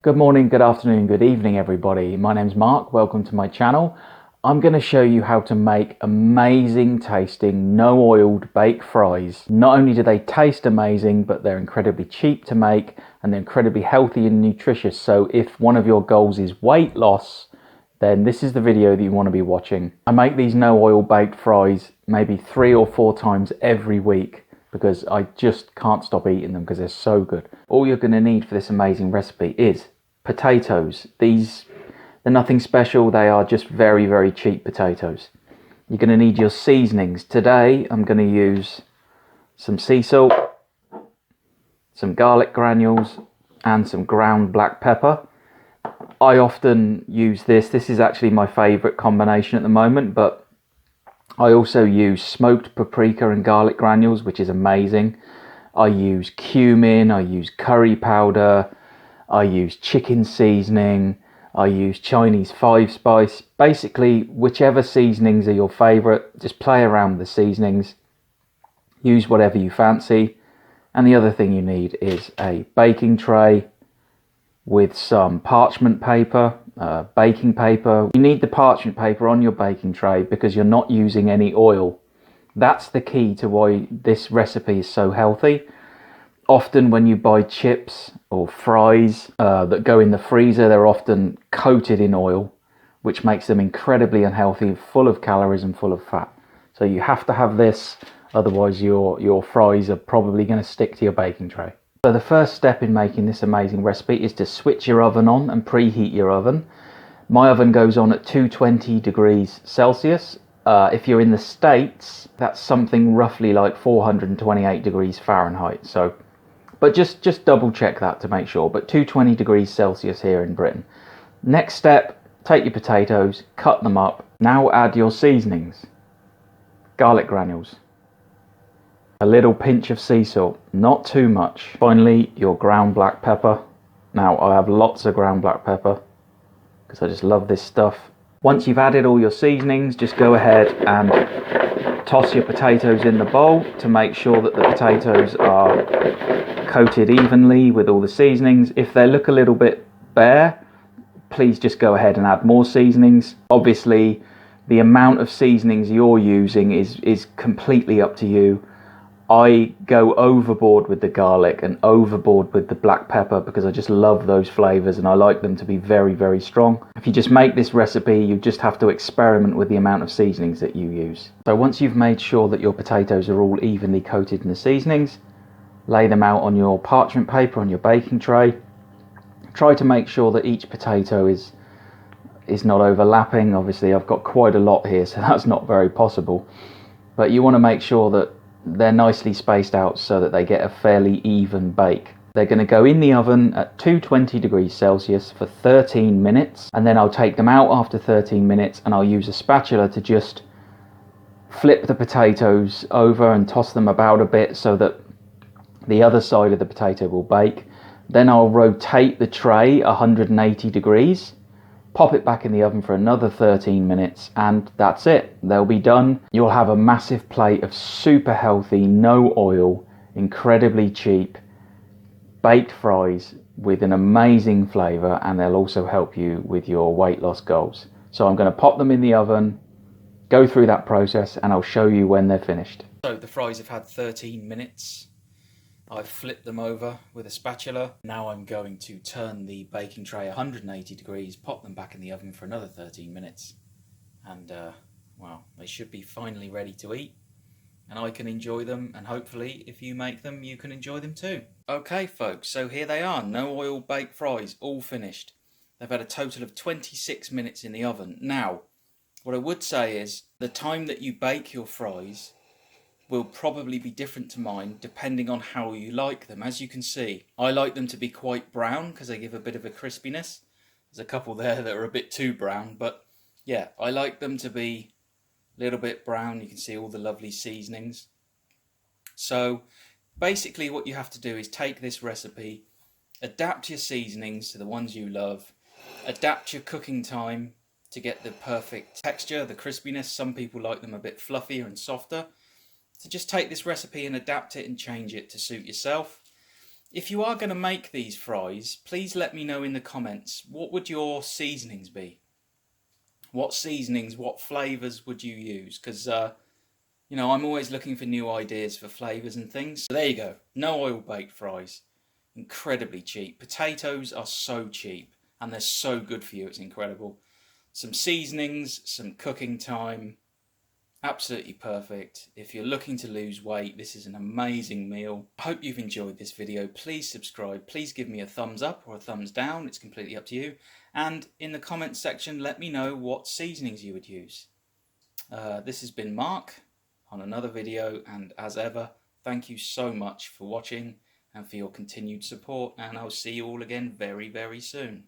Good morning, good afternoon, good evening everybody. My name's Mark, welcome to my channel. I'm going to show you how to make amazing tasting, no oiled baked fries. Not only do they taste amazing, but they're incredibly cheap to make and they're incredibly healthy and nutritious. So if one of your goals is weight loss, then this is the video that you want to be watching. I make these no oil baked fries maybe 3 or 4 times every week because I just can't stop eating them because they're so good. All you're going to need for this amazing recipe is potatoes. They're nothing special, they are just very, very cheap potatoes. You're going to need your seasonings. Today I'm going to use some sea salt, some garlic granules and some ground black pepper. I often use this is actually my favourite combination at the moment, but I also use smoked paprika and garlic granules, which is amazing. I use cumin, I use curry powder, I use chicken seasoning, I use Chinese 5-spice. Basically, whichever seasonings are your favourite, just play around with the seasonings. Use whatever you fancy. And the other thing you need is a baking tray with some parchment paper, baking paper. You need the parchment paper on your baking tray because you're not using any oil. That's the key to why this recipe is so healthy. Often when you buy chips or fries that go in the freezer, they're often coated in oil, which makes them incredibly unhealthy, full of calories and full of fat. So you have to have this, otherwise your fries are probably going to stick to your baking tray. So the first step in making this amazing recipe is to switch your oven on and preheat your oven. My oven goes on at 220 degrees Celsius. If you're in the States, that's something roughly like 428 degrees Fahrenheit. But just double check that to make sure. But 220 degrees Celsius here in Britain. Next step, take your potatoes, cut them up. Now add your seasonings. Garlic granules. A little pinch of sea salt, not too much. Finally, your ground black pepper. Now I have lots of ground black pepper because I just love this stuff. Once you've added all your seasonings, just go ahead and toss your potatoes in the bowl to make sure that the potatoes are coated evenly with all the seasonings. If they look a little bit bare, please just go ahead and add more seasonings. Obviously, the amount of seasonings you're using is completely up to you. I go overboard with the garlic and overboard with the black pepper because I just love those flavors and I like them to be very, very strong. If you just make this recipe, you just have to experiment with the amount of seasonings that you use. So once you've made sure that your potatoes are all evenly coated in the seasonings, lay them out on your parchment paper on your baking tray. Try to make sure that each potato is not overlapping. Obviously I've got quite a lot here, so that's not very possible. But you want to make sure that they're nicely spaced out so that they get a fairly even bake. They're going to go in the oven at 220 degrees Celsius for 13 minutes, and then I'll take them out after 13 minutes and I'll use a spatula to just flip the potatoes over and toss them about a bit so that the other side of the potato will bake. Then I'll rotate the tray 180 degrees, pop it back in the oven for another 13 minutes, and that's it. They'll be done. You'll have a massive plate of super healthy, no oil, incredibly cheap baked fries with an amazing flavor, and they'll also help you with your weight loss goals. So I'm going to pop them in the oven, go through that process, and I'll show you when they're finished. So the fries have had 13 minutes. I've flipped them over with a spatula. Now I'm going to turn the baking tray 180 degrees, pop them back in the oven for another 13 minutes. And, well, they should be finally ready to eat. And I can enjoy them, and hopefully, if you make them, you can enjoy them too. Okay, folks, so here they are. No oil baked fries, all finished. They've had a total of 26 minutes in the oven. Now, what I would say is, the time that you bake your fries will probably be different to mine depending on how you like them. As you can see, I like them to be quite brown because they give a bit of a crispiness. There's a couple there that are a bit too brown, but yeah, I like them to be a little bit brown. You can see all the lovely seasonings. So basically what you have to do is take this recipe, adapt your seasonings to the ones you love, adapt your cooking time to get the perfect texture, the crispiness. Some people like them a bit fluffier and softer. So just take this recipe and adapt it and change it to suit yourself. If you are going to make these fries, please let me know in the comments, what would your seasonings be? What seasonings, what flavours would you use? Because, you know, I'm always looking for new ideas for flavours and things. So there you go, no oil baked fries. Incredibly cheap. Potatoes are so cheap and they're so good for you, it's incredible. Some seasonings, some cooking time, absolutely perfect. If you're looking to lose weight, this is an amazing meal. I hope you've enjoyed this video. Please subscribe, please give me a thumbs up or a thumbs down, it's completely up to you. And in the comments section, let me know what seasonings you would use. This has been Mark on another video, and as ever, thank you so much for watching and for your continued support, and I'll see you all again very, very soon.